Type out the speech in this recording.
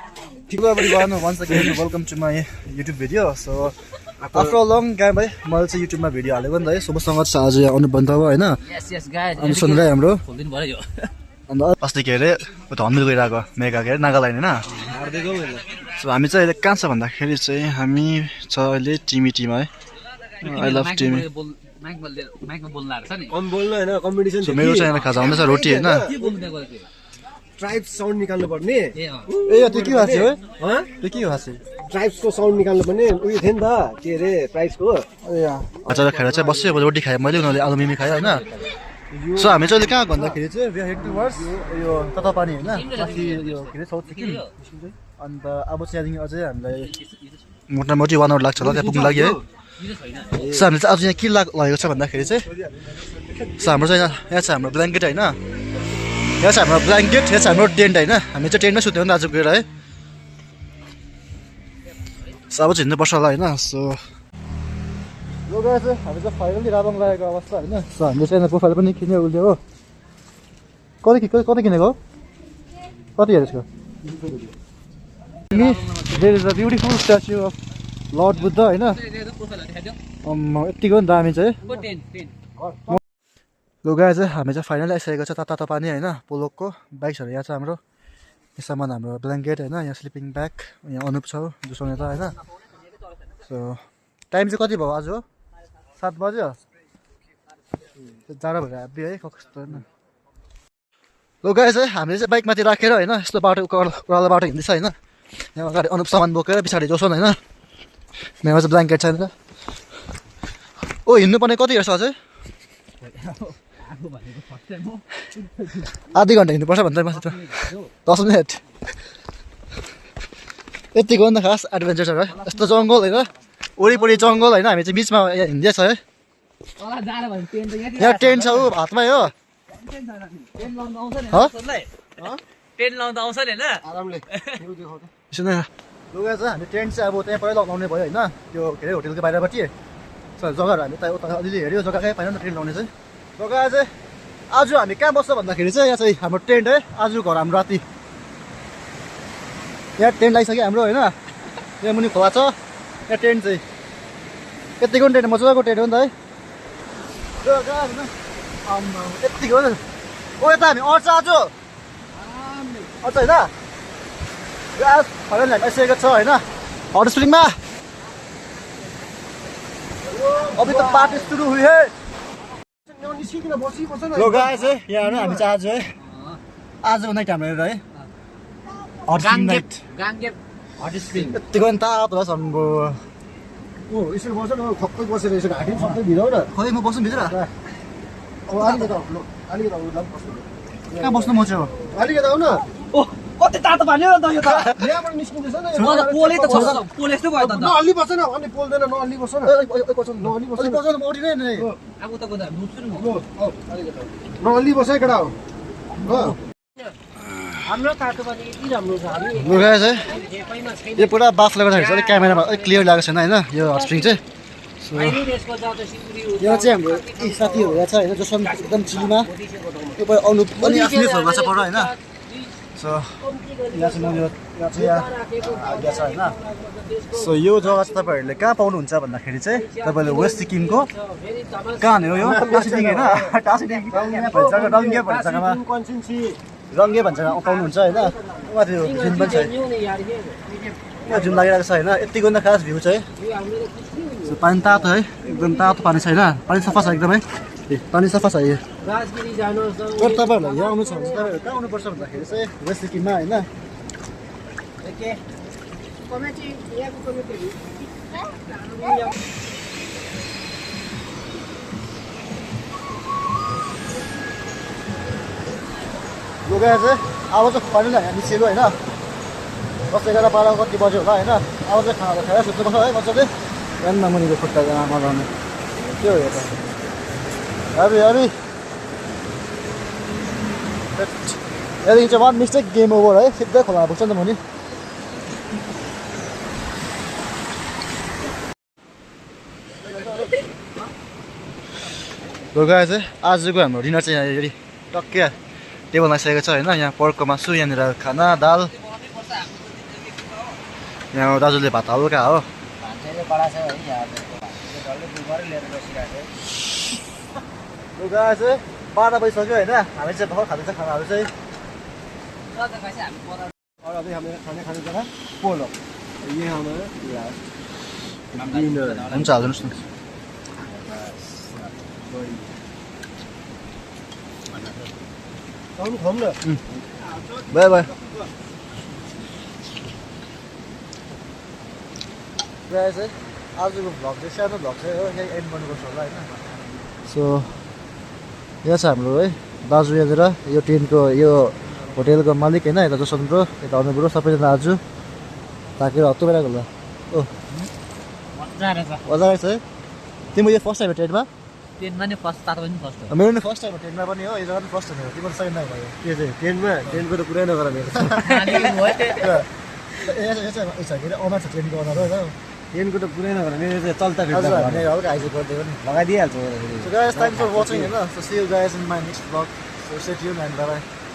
Hello everyone, once again welcome to my YouTube video. So after a long time है मैले चाहिँ YouTube मा video हालेको नि त है सबैसँग चाहिँ आज आउनु बन्द भयो हैन यस गाइस अनि सुन्दै हाम्रो फुल्दिन भयो अनि अस्ति के अरे धनमिल गइराको मेगा के अरे नागाल्यान्ड हैन हार्दैको हैन सो हामी चाहिँ अहिले कहाँ छ भन्दाखेरि चाहिँ हामी छ अहिले टिमी टिम है आई लभ टिमी माइकमा बोल्न लाग्छ नि कम बोल्नु हैन कम्पिटिसन सो मेरो चाहिँ खाजा हुँदैछ रोटी हैन के बोल्दै गयो ट्राइब्स साउन्ड निकाल्नु पर्ने ए त्यो के भएको थियो ह त्यो के भएको थियो ट्राइब्स को साउन्ड निकाल्नु पर्ने उयो थियो नि त के रे ट्राइब्स को अचार खाएर चाहिँ बस्यो रोटी खाए मैले उनीहरूले आलु मिमी खायो हैन सो हामी चाहिँ अहिले कहाँ भन्दाखेरि चाहिँ वी आर हेड टुवर्ड्स यो ततापानी हैन माथि यो के रे साउथ सिक्किम अन्त अब चाहिँ यहाँदेखि अझै हामीलाई मोटामोटी 1 आवर लाग्छ होला त्यहाँ पुग्नु लागि है सो हामीले चाहिँ आज यहाँ के लागेको छ भन्दाखेरि चाहिँ सो हाम्रो चाहिँ यहाँ छ हाम्रो ब्ल्याङ्केट हैन यहाँ छ हाम्रो ब्ल्याङ्केट यहाँ छ हाम्रो टेन्ट हैन हामी चाहिँ टेन्टमै सुत्यौँ नि आज गएर है सो अब चाहिँ हिँड्नुपर्छ होला हैन सो यो गाडी चाहिँ हामी चाहिँ फाइनली राबङ लागेको अवस्था हैन सो हामीले चाहिँ प्रोफाइल पनि किन्यो उल्यो हो कति किनेको कति हेरेको there is a beautiful statue of lord Buddha हैन यतिको नि दामी चाहिँ लुगा चाहिँ हामी चाहिँ फाइनली आइसकेको छ तातो पानी हैन पोलोकको बाइक्सहरू यहाँ छ हाम्रो यसमा हाम्रो ब्ल्याङ्केट हैन यहाँ स्लिपिङ ब्याग यहाँ अनुप छ जुसाउने त हैन सो टाइम चाहिँ कति भयो आज हो 7 बज्यो जाडो भएर हाबी है कस्तो हैन लुगा चाहिँ हामीले चाहिँ बाइकमाथि राखेर हैन यस्तो बाटो उकालो बाटो हिँड्दैछ हैन यहाँ अगाडि अनुप सामान बोकेर पछाडि जोसन हैन मेरोमा चाहिँ ब्ल्याङ्केट छैन त ओ हिँड्नुपर्ने कति हेर्छ अझै आधी घन्टा हिँड्नुपर्छ भन्दा माथि त 10 मिनट यतिको हो नि त खास एडभेन्चर है यस्तो जङ्गल होइन वरिपरि जङ्गल होइन हामी चाहिँ बिचमा हिँड्दैछ है यहाँ टेन्ट छ ऊ हातमै हो टेन्ट लाउँदा आउँछ नि हैन आरामले सुन लुगा चाहिँ हामी टेन्ट चाहिँ अब त्यहाँ पहिला लगाउने भयो होइन त्यो के अरे होटेलको बाहिरपट्टि जग्गाहरू हामी त उता अलिअलि हेऱ्यो जग्गाकै पाएन नि टेन्ट लाउने चाहिँ जग्गा चाहिँ आज हामी कहाँ बस्छ भन्दाखेरि चाहिँ यहाँ चाहिँ हाम्रो टेन्ट है आजको घर हाम्रो राति यहाँ टेन्ट लगाइसक्यो हाम्रो होइन यहाँ मुनि खोला छ यहाँ टेन्ट चाहिँ यतिको टेन्ट मजाको टेन्ट हो नि त है यतिको हो नि ओ यता हामी अट्छ आज अट्छ होइन फाइनल आइसकेको छ होइन हट स्प्रिङमा अभी त पार्टी सुरु हुई है लो गाइस है यहाँ हामी चाहिँ आज है आजको नाइट हाम्रो है हट स्प्रिङ यतिको नि तातो छ हाम्रो ओ यसो बस्छ न खप्पै बसेर यसो घाँटी सबै भिराउ न खोइ म बस्नु भित्र अब अलिकति कहाँ बस्नु म चाहिँ अलिकति आउ न ओ कति तातो पानी हो त यो त यहाँबाट निस्किँदैछ न पोले त छ पोले जस्तो भयो त नअल्ली बस्छ न अनि पोल्दैन नअल्ली बस्छ न नअल्ली बस्छ बस्नु म उठिनै नै अब त गोदा नुस्छु नि नअल्ली बस्छ केटा हो हाम्रो तातो पानी यति राम्रो छ हामी लुगा चाहिँ यो पुरा बाफ लगाउँदाखेरि चाहिँ अलिक क्यामेरामा अलिक क्लियर लागेको छैन होइन यो हट स्प्रिङ चाहिँ सो यहाँ चाहिँ हाम्रो साथीहरू यहाँ छ होइन जसमा एकदम चिलीमा यो पनि अनु पनि आफ्नै छोरा छ पर होइन सो यहाँ चाहिँ म यहाँ चाहिँ यहाँ छ होइन सो यो जग्गा चाहिँ तपाईँहरूले कहाँ पाउनुहुन्छ भन्दाखेरि चाहिँ तपाईँले वेस्ट सिक्किमको कहाँ हो यो टासीडिङ होइन टासीडिङ जग्गा रङ्गे भन्ने जग्गामा रङ्गे भन्छ पाउनुहुन्छ होइन माथि जुन पनि छ यहाँ जुन लागिरहेको छ होइन यतिको न खास भ्यू चाहिँ पानी तातो है एकदम तातो पानी छ होइन पानी सफा छ एकदमै पानी सफा छ यो तपाईँहरूलाई यहाँ आउनु छ भने तपाईँहरू कहाँ आउनुपर्छ भन्दाखेरि चाहिँ वेस्ट सिक्किममा होइन लुगा चाहिँ अब चाहिँ फाइनल यहाँ निस्केको होइन 10-11 12 कति बज्यो होला होइन अब चाहिँ खाना खाएर सुत्नुपर्छ है मजाले बिहान मुनिको खुट्टा मगाउने के हो यो त हेभी यहाँदेखि चाहिँ 1 मिस्टेक गेम ओभर है सिधै खोलामा पुग्छ नि त मुनि लुगा चाहिँ आजको हाम्रो डिनर चाहिँ यहाँ टक्कै टेबलमा आइसकेको छ होइन यहाँ पर्कको मासु यहाँनिर खाना दाल यहाँ दाजुले भात हल्का हो भान्साले बडा छ है यहाँ डल्लै दुबरै लिएर बसिरहेको लुगा चाहिँ 12 बजिसक्यो होइन हामी चाहिँ भर्खर खाँदैछ खानाहरू चाहिँ और अभी हमें खाने खाने जगह पोलो ये हमारा डिनर हुन्छ हाल्नुहोस् न हम खाऊं ना बाई बाई प्रायः चाहिँ आजको भ्लग चाहिँ सानो भ्लग चाहिँ हो यही एन्ड गर्नुपर्छ होला होइन सो यहाँ छ हाम्रो है दाजु यहाँनिर यो टेन्टको यो होटेलको मालिक होइन यता जसोन ब्रो यता अनु ब्रो सबैजना आज ताकेर हत्तु भइरहेको होला ओ मजा रहेछ है तिम्रो यो फर्स्ट टाइम हो टेन्टमा ट्रेनमा नि फर्स्ट तातो पनि फर्स्ट हो मेरो नि फर्स्ट टाइम हो टेन्टमा पनि हो यो पनि फर्स्ट टाइम हो तिम्रो सेकेन्ड टाइम भयो के चाहिँ टेन्टको त कुरै नगर मेरो के अरे अनर छ ट्रेनको अनर होइन टेन्टको त कुरै नगर मेरो चाहिँ चल्ता फिर्ता हामीले हल्का हाइजेक गरिदियो नि लगाइदिइहाल्छ So guys, thanks for watching. So see you guys in my next vlog. So stay tuned and bye bye.